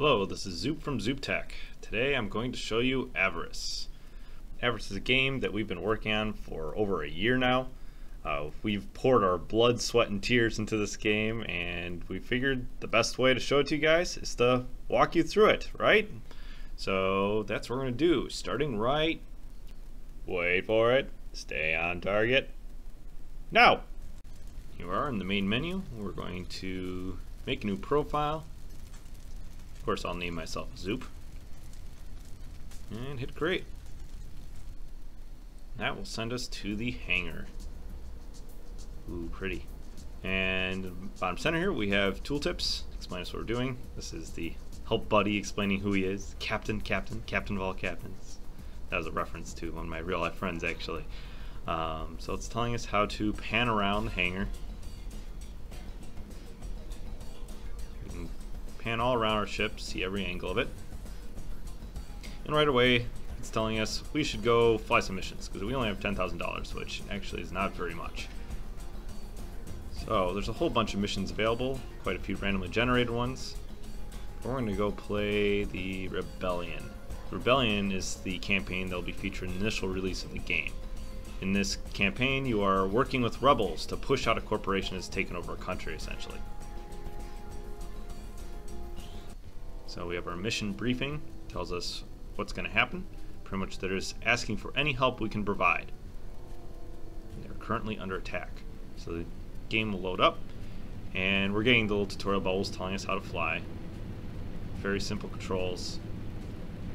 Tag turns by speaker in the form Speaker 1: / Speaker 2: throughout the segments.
Speaker 1: Hello, this is Zoop from Zoop Tech. Today I'm going to show you Avarice. Avarice is a game that we've been working on for over a year now. We've poured our blood, sweat, and tears into this game, and we figured the best way to show it to you guys is to walk you through it, right? So that's what we're going to do. Starting right, wait for it, stay on target. Now! Here we are in the main menu. We're going to make a new profile. Of course, I'll name myself Zoop. And hit create. That will send us to the hangar. Ooh, pretty. And bottom center here, we have tooltips. Explain us what we're doing. This is the help buddy explaining who he is. Captain of all captains. That was a reference to one of my real life friends, actually. So it's telling us how to pan around the hangar. Pan all around our ship, see every angle of it. And right away, it's telling us we should go fly some missions, because we only have $10,000, which actually is not very much. So there's a whole bunch of missions available, quite a few randomly generated ones. We're going to go play the Rebellion. The Rebellion is the campaign that will be featured in the initial release of the game. In this campaign, you are working with rebels to push out a corporation that's taken over a country, essentially. So we have our mission briefing, tells us what's going to happen. Pretty much they're just asking for any help we can provide. They're currently under attack. So the game will load up, and we're getting the little tutorial bubbles telling us how to fly. Very simple controls.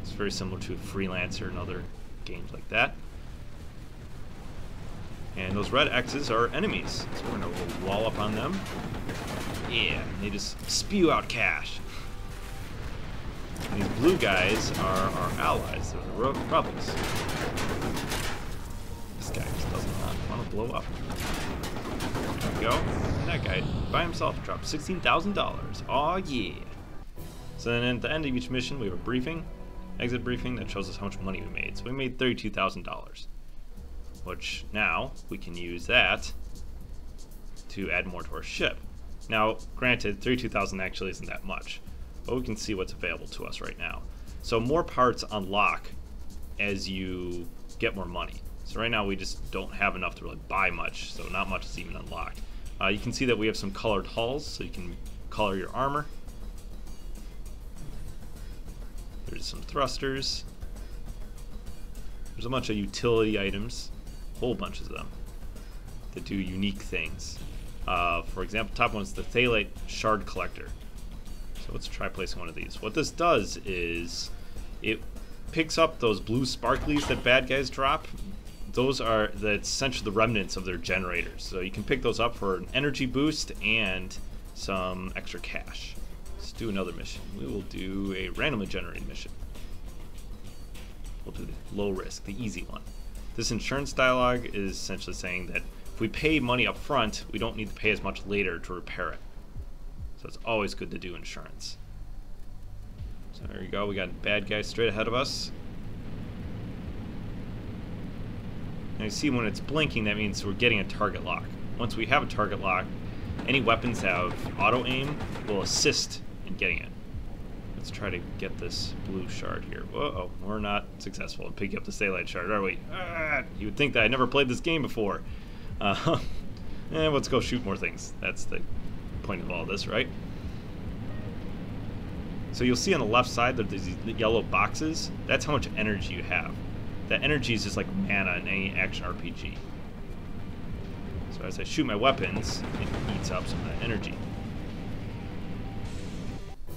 Speaker 1: It's very similar to Freelancer and other games like that. And those red X's are enemies, so we're going to wall up on them. Yeah, they just spew out cash. And these blue guys are our allies, they're the rebels. This guy just does not want to blow up. There we go. And that guy by himself dropped $16,000. Aw yeah. So then at the end of each mission we have a briefing, exit briefing, that shows us how much money we made. So we made $32,000. Which now we can use that to add more to our ship. Now granted, $32,000 actually isn't that much, but we can see what's available to us right now. So more parts unlock as you get more money. So right now we just don't have enough to really buy much, so not much is even unlocked. You can see that we have some colored hulls, so you can color your armor. There's some thrusters. There's a bunch of utility items, a whole bunch of them, that do unique things. For example, top one is the Thalite Shard Collector. So let's try placing one of these. What this does is it picks up those blue sparklies that bad guys drop. That's essentially the remnants of their generators. So you can pick those up for an energy boost and some extra cash. Let's do another mission. We will do a randomly generated mission. We'll do the low risk, the easy one. This insurance dialogue is essentially saying that if we pay money up front, we don't need to pay as much later to repair it. So it's always good to do insurance. So there you go, we got bad guys straight ahead of us. And you see when it's blinking, that means we're getting a target lock. Once we have a target lock, any weapons that have auto aim will assist in getting it. Let's try to get this blue shard here. Whoa, we're not successful in picking up the Thalite shard, are we? You would think that I never played this game before. Let's go shoot more things. That's the point of all this, right? So you'll see on the left side that there's these yellow boxes. That's how much energy you have. That energy is just like mana in any action RPG. So as I shoot my weapons, it eats up some of that energy.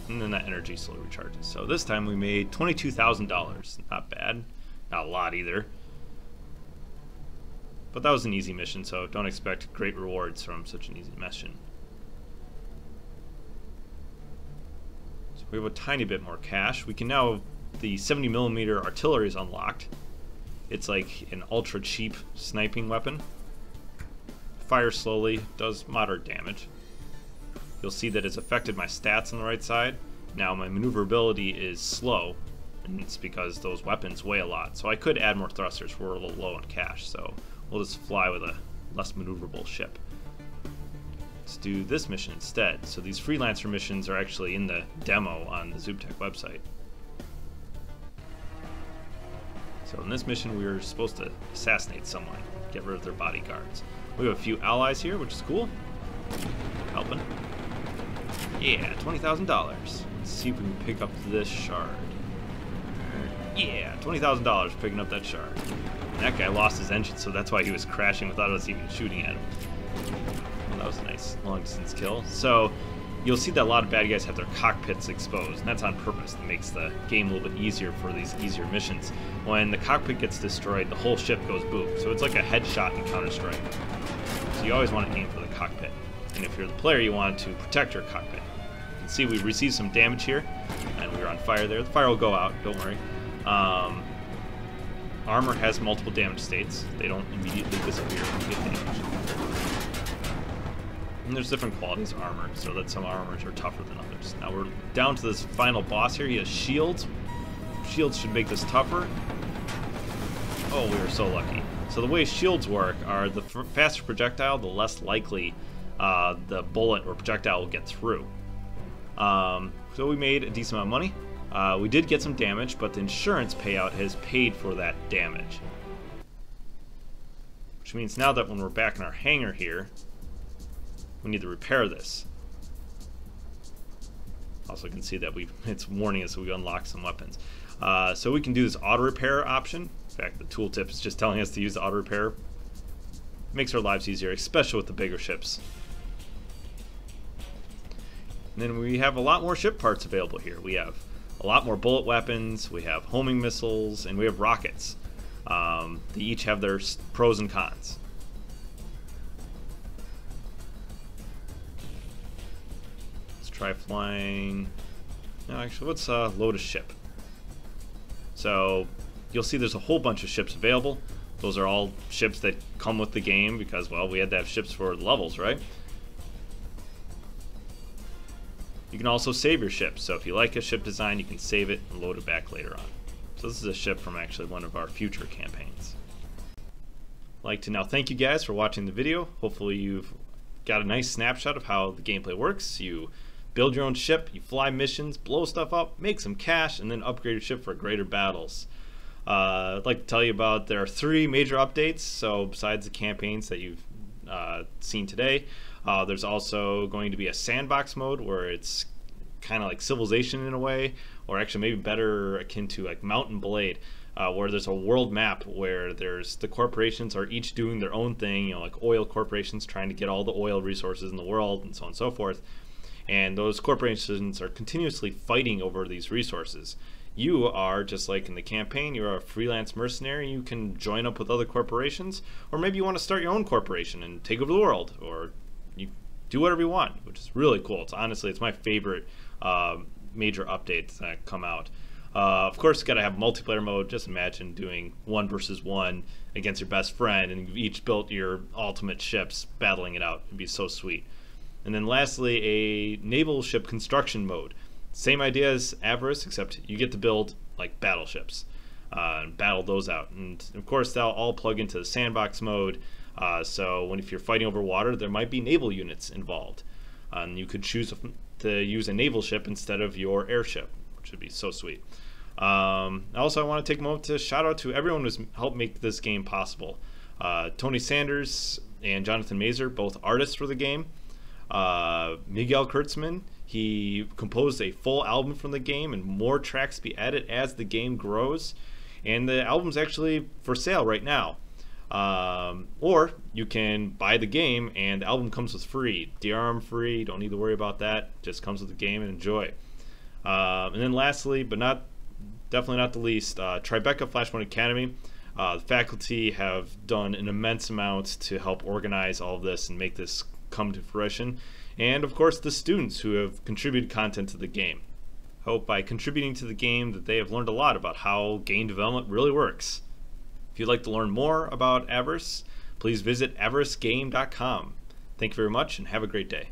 Speaker 1: And then that energy slowly recharges. So this time we made $22,000. Not bad. Not a lot either. But that was an easy mission, so don't expect great rewards from such an easy mission. So we have a tiny bit more cash. We can now, the 70mm artillery is unlocked. It's like an ultra cheap sniping weapon. Fires slowly, does moderate damage. You'll see that it's affected my stats on the right side. Now my maneuverability is slow, and it's because those weapons weigh a lot. So I could add more thrusters. We're a little low on cash, so we'll just fly with a less maneuverable ship. Let's do this mission instead. So these freelancer missions are actually in the demo on the Zooptech website. So in this mission, we were supposed to assassinate someone, get rid of their bodyguards. We have a few allies here, which is cool. Helping. Yeah, $20,000. Let's see if we can pick up this shard. Yeah, $20,000 picking up that shard. And that guy lost his engine, so that's why he was crashing without us even shooting at him. Well, that was a nice long-distance kill. So you'll see that a lot of bad guys have their cockpits exposed, and that's on purpose. It makes the game a little bit easier for these easier missions. When the cockpit gets destroyed, the whole ship goes boom. So it's like a headshot in Counter-Strike. So you always want to aim for the cockpit. And if you're the player, you want to protect your cockpit. You can see we received some damage here, and we were on fire there. The fire will go out, don't worry. Armor has multiple damage states. They don't immediately disappear when you get damaged. And there's different qualities of armor, so that some armors are tougher than others. Now we're down to this final boss here. He has shields. Shields should make this tougher. Oh, we were so lucky. So the way shields work are the faster projectile, the less likely the bullet or projectile will get through. So we made a decent amount of money. We did get some damage, but the insurance payout has paid for that damage. Which means now that when we're back in our hangar here, we need to repair this. Also can see that it's warning us that we unlock some weapons. So we can do this auto repair option. In fact, the tooltip is just telling us to use the auto repair. Makes our lives easier, especially with the bigger ships. And then we have a lot more ship parts available here. We have a lot more bullet weapons, we have homing missiles, and we have rockets. They each have their pros and cons. Let's try flying. No, actually, let's load a ship. So you'll see there's a whole bunch of ships available. Those are all ships that come with the game because, well, we had to have ships for the levels, right? You can also save your ship, so if you like a ship design, you can save it and load it back later on. So this is a ship from actually one of our future campaigns. I'd like to now thank you guys for watching the video. Hopefully you've got a nice snapshot of how the gameplay works. You build your own ship, you fly missions, blow stuff up, make some cash, and then upgrade your ship for greater battles. I'd like to tell you about there are 3 major updates, so besides the campaigns that you've seen today, there's also going to be a sandbox mode where it's kind of like Civilization in a way, or actually maybe better akin to like Mountain Blade, where there's a world map where the corporations are each doing their own thing, you know, like oil corporations trying to get all the oil resources in the world and so on and so forth. And those corporations are continuously fighting over these resources. You are, just like in the campaign, you're a freelance mercenary. You can join up with other corporations, or maybe you want to start your own corporation and take over the world, or you do whatever you want, which is really cool. It's my favorite major updates that come out. Of course, you got to have multiplayer mode. Just imagine doing 1 versus 1 against your best friend, and you've each built your ultimate ships, battling it out. It'd be so sweet. And then lastly, a naval ship construction mode. Same idea as Avarice, except you get to build like battleships and battle those out. And of course, they'll all plug into the sandbox mode. So if you're fighting over water, there might be naval units involved. And you could choose to use a naval ship instead of your airship, which would be so sweet. Also, I want to take a moment to shout out to everyone who's helped make this game possible. Tony Sanders and Jonathan Mazer, both artists for the game. Miguel Kurtzman, he composed a full album from the game, and more tracks be added as the game grows. And the album's actually for sale right now. Or you can buy the game and the album comes with free. DRM free, don't need to worry about that. Just comes with the game and enjoy. And then lastly, but definitely not the least, Tribeca Flashpoint Academy. The faculty have done an immense amount to help organize all of this and make this come to fruition. And of course the students who have contributed content to the game. Hope by contributing to the game that they have learned a lot about how game development really works. If you'd like to learn more about Avarice, please visit avaricegame.com. Thank you very much and have a great day.